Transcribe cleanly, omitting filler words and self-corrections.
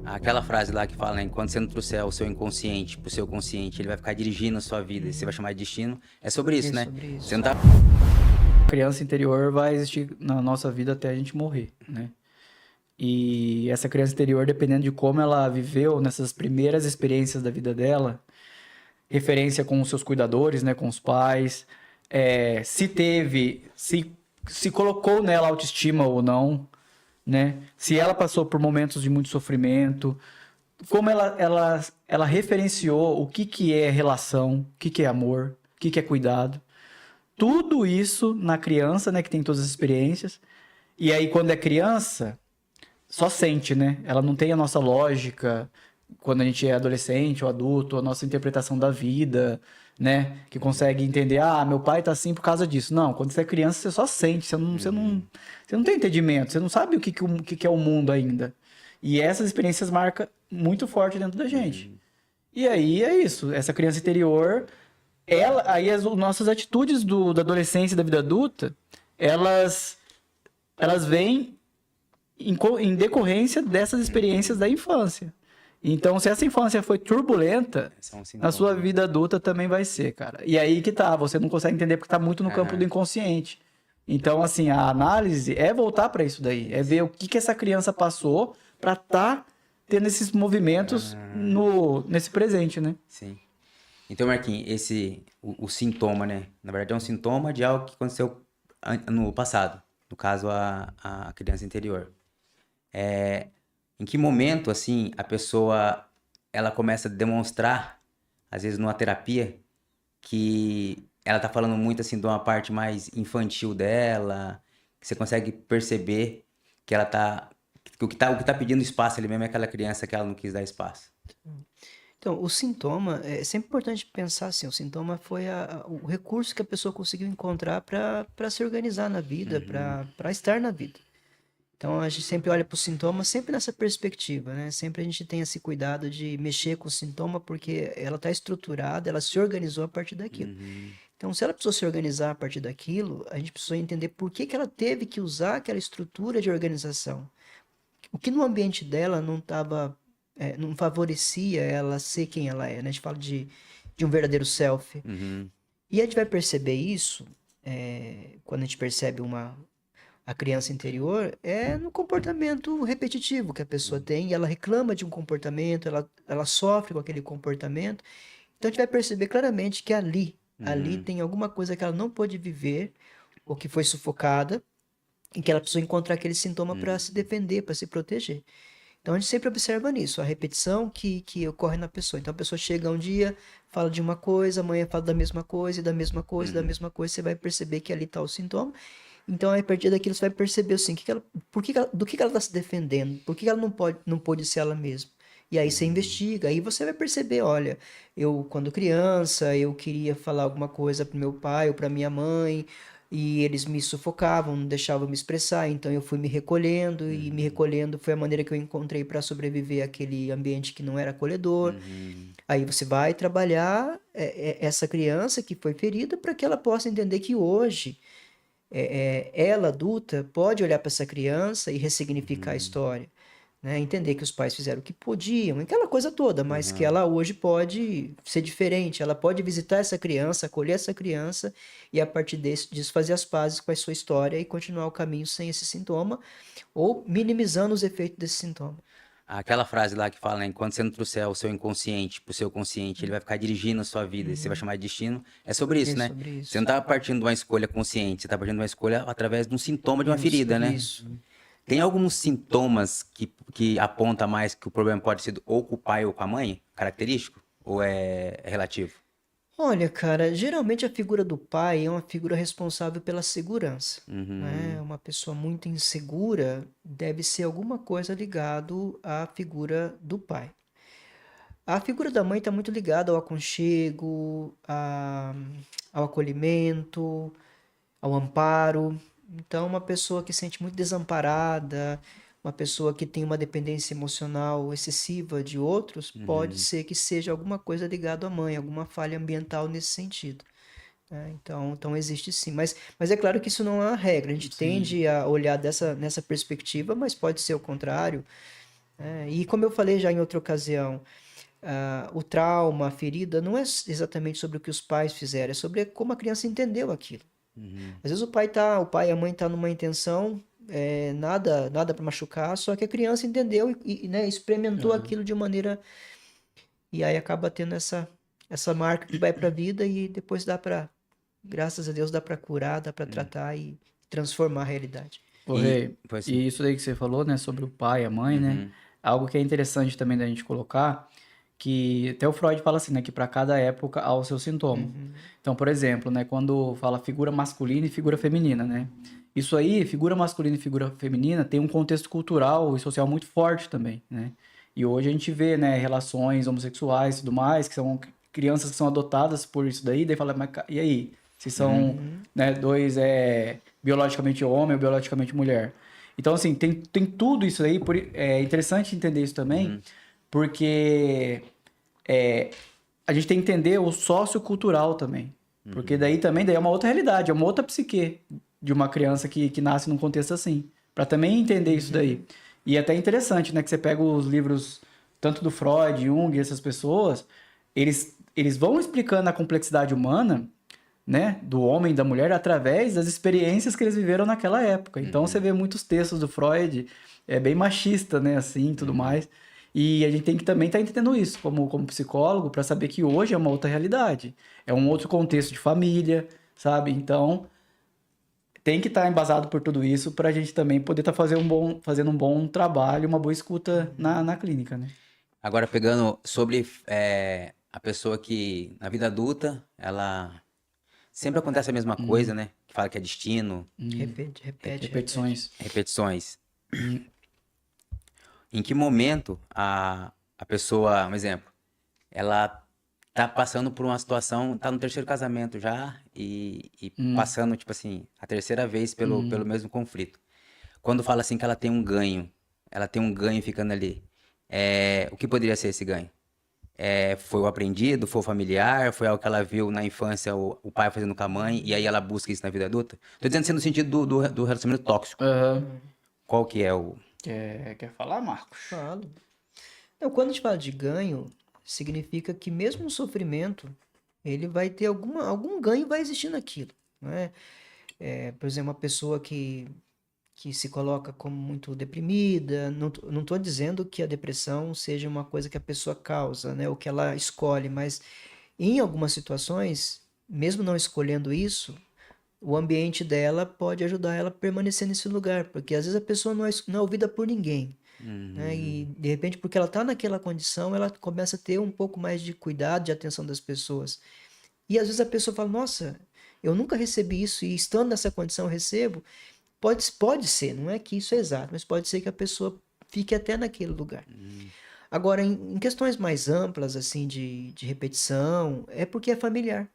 Aquela frase lá que fala, né? Enquanto você não trouxer o seu inconsciente pro seu consciente, ele vai ficar dirigindo a sua vida e você vai chamar de destino. É sobre isso, É né? sobre Você isso. não tá. A criança interior vai existir na nossa vida até a gente morrer, né? E essa criança interior, dependendo de como ela viveu nessas primeiras experiências da vida dela, referência com os seus cuidadores, né, com os pais, se colocou nela autoestima ou não, né? Se ela passou por momentos de muito sofrimento, como ela referenciou o que é relação, o que é amor, o que é cuidado. Tudo isso na criança, né, que tem todas as experiências. E aí, quando é criança, só sente, né? Ela não tem a nossa lógica quando a gente é adolescente ou adulto, a nossa interpretação da vida, né? Que consegue entender, meu pai tá assim por causa disso. Não, quando você é criança, você só sente, você não tem entendimento, você não sabe o que é o mundo ainda. E essas experiências marcam muito forte dentro da gente. E aí é isso, essa criança interior, as nossas atitudes da adolescência e da vida adulta, elas vêm em decorrência dessas experiências da infância. Então, se essa infância foi turbulenta, São a sua sintomas. vida adulta também vai ser, cara. E aí que tá, você não consegue entender porque tá muito no campo do inconsciente. Então, assim, a análise é voltar para isso daí, é ver o que essa criança passou para tá tendo esses movimentos nesse presente, né? Sim. Então, Marquinhos, o sintoma, né? Na verdade, é um sintoma de algo que aconteceu no passado. No caso, a criança interior. Em que momento, assim, a pessoa ela começa a demonstrar, às vezes numa terapia, que ela tá falando muito, assim, de uma parte mais infantil dela, que você consegue perceber que ela tá... Que o que tá pedindo espaço ali mesmo é aquela criança que ela não quis dar espaço. Então, o sintoma, é sempre importante pensar assim, o sintoma foi o recurso que a pessoa conseguiu encontrar para se organizar na vida, para estar na vida. Então, a gente sempre olha para o sintoma sempre nessa perspectiva, né? Sempre a gente tem esse cuidado de mexer com o sintoma porque ela está estruturada, ela se organizou a partir daquilo. Então, se ela precisou se organizar a partir daquilo, a gente precisou entender por que ela teve que usar aquela estrutura de organização. O que no ambiente dela não estava, não favorecia ela ser quem ela é, né? A gente fala de um verdadeiro self. E a gente vai perceber isso, quando a gente percebe a criança interior, é no comportamento repetitivo que a pessoa tem, e ela reclama de um comportamento, ela sofre com aquele comportamento. Então a gente vai perceber claramente que ali tem alguma coisa que ela não pôde viver, ou que foi sufocada, em que ela precisou encontrar aquele sintoma para se defender, para se proteger. Então a gente sempre observa nisso, a repetição que ocorre na pessoa. Então a pessoa chega um dia, fala de uma coisa, amanhã fala da mesma coisa, e da mesma coisa, da mesma coisa, você vai perceber que ali está o sintoma. Então, a partir daquilo, você vai perceber assim, do que ela está se defendendo, por que ela não pôde ser ela mesma. E aí você investiga, aí você vai perceber, olha, eu quando criança, eu queria falar alguma coisa para meu pai ou para minha mãe, e eles me sufocavam, não deixavam me expressar, então eu fui me recolhendo, e me recolhendo foi a maneira que eu encontrei para sobreviver àquele ambiente que não era acolhedor. Aí você vai trabalhar essa criança que foi ferida para que ela possa entender que hoje ela adulta pode olhar para essa criança e ressignificar a história, né? Entender que os pais fizeram o que podiam, aquela coisa toda, mas que ela hoje pode ser diferente, ela pode visitar essa criança, acolher essa criança e a partir disso fazer as pazes com a sua história e continuar o caminho sem esse sintoma ou minimizando os efeitos desse sintoma. Aquela frase lá que fala, né? Enquanto você não trouxer o seu inconsciente pro seu consciente, ele vai ficar dirigindo a sua vida e você vai chamar de destino. É sobre isso, É né? sobre Você não isso. tá partindo de uma escolha consciente, você tá partindo de uma escolha através de um sintoma de uma ferida, né? Isso. Tem alguns sintomas que aponta mais que o problema pode ser ou com o pai ou com a mãe? Característico? Ou é relativo? Olha, cara, geralmente a figura do pai é uma figura responsável pela segurança, né? Uma pessoa muito insegura deve ser alguma coisa ligado à figura do pai. A figura da mãe está muito ligada ao aconchego, ao acolhimento, ao amparo. Então, uma pessoa que se sente muito desamparada, uma pessoa que tem uma dependência emocional excessiva de outros, pode ser que seja alguma coisa ligada à mãe, alguma falha ambiental nesse sentido, né? Então existe sim. Mas é claro que isso não é uma regra. A gente tende a olhar nessa perspectiva, mas pode ser o contrário. E como eu falei já em outra ocasião, o trauma, a ferida, não é exatamente sobre o que os pais fizeram, é sobre como a criança entendeu aquilo. Às vezes o pai e a mãe tá numa intenção, nada para machucar, só que a criança entendeu né, experimentou aquilo de maneira, e aí acaba tendo essa marca que vai para a vida e depois graças a Deus dá para curar, dá para tratar e transformar a realidade. Ô, E, Rei, foi assim. e isso daí que você falou, né, sobre o pai e a mãe, né? Algo que é interessante também da gente colocar, que até o Freud fala assim, né, que para cada época há o seu sintoma. Então, por exemplo, né, quando fala figura masculina e figura feminina, né? Isso aí, figura masculina e figura feminina, tem um contexto cultural e social muito forte também, né? E hoje a gente vê, né, relações homossexuais e tudo mais, que são crianças que são adotadas por isso daí fala, mas e aí? Se são, né, dois biologicamente homem ou biologicamente mulher. Então, assim, tem tudo isso aí. É interessante entender isso também, porque a gente tem que entender o sociocultural também. Porque daí é uma outra realidade, é uma outra psique de uma criança que nasce num contexto assim. Para também entender isso daí. E é até interessante, né, que você pega os livros, tanto do Freud, Jung, essas pessoas, eles vão explicando a complexidade humana, né, do homem e da mulher através das experiências que eles viveram naquela época. Então você vê muitos textos do Freud, bem machista, né, assim, tudo mais. E a gente tem que também estar entendendo isso como psicólogo para saber que hoje é uma outra realidade, é um outro contexto de família, sabe? Então tem que estar embasado por tudo isso para a gente também poder estar fazendo um bom trabalho, uma boa escuta na clínica, né? Agora, pegando sobre a pessoa que, na vida adulta, ela sempre acontece a mesma coisa, né? Que fala que é destino, Repete. Repetições. repetições. Em que momento a pessoa, um exemplo, ela tá passando por uma situação, tá no terceiro casamento já e passando, tipo assim, a terceira vez pelo mesmo conflito. Quando fala assim que ela tem um ganho ficando ali, o que poderia ser esse ganho? Foi o aprendido, foi o familiar, foi algo que ela viu na infância o pai fazendo com a mãe e aí ela busca isso na vida adulta? Tô dizendo assim no sentido do relacionamento tóxico. Qual que é o... Quer falar, Marcos? Falo. Então, quando a gente fala de ganho, significa que mesmo no sofrimento, ele vai ter algum ganho vai existir naquilo, não é? Por exemplo, uma pessoa que se coloca como muito deprimida, não estou dizendo que a depressão seja uma coisa que a pessoa causa, né, ou que ela escolhe, mas em algumas situações, mesmo não escolhendo isso, o ambiente dela pode ajudar ela a permanecer nesse lugar, porque às vezes a pessoa não é ouvida por ninguém, né? E de repente, porque ela está naquela condição, ela começa a ter um pouco mais de cuidado, de atenção das pessoas. E às vezes a pessoa fala, nossa, eu nunca recebi isso e estando nessa condição eu recebo. Pode ser, não é que isso é exato, mas pode ser que a pessoa fique até naquele lugar. Agora, em questões mais amplas, assim, de repetição, é porque é familiar.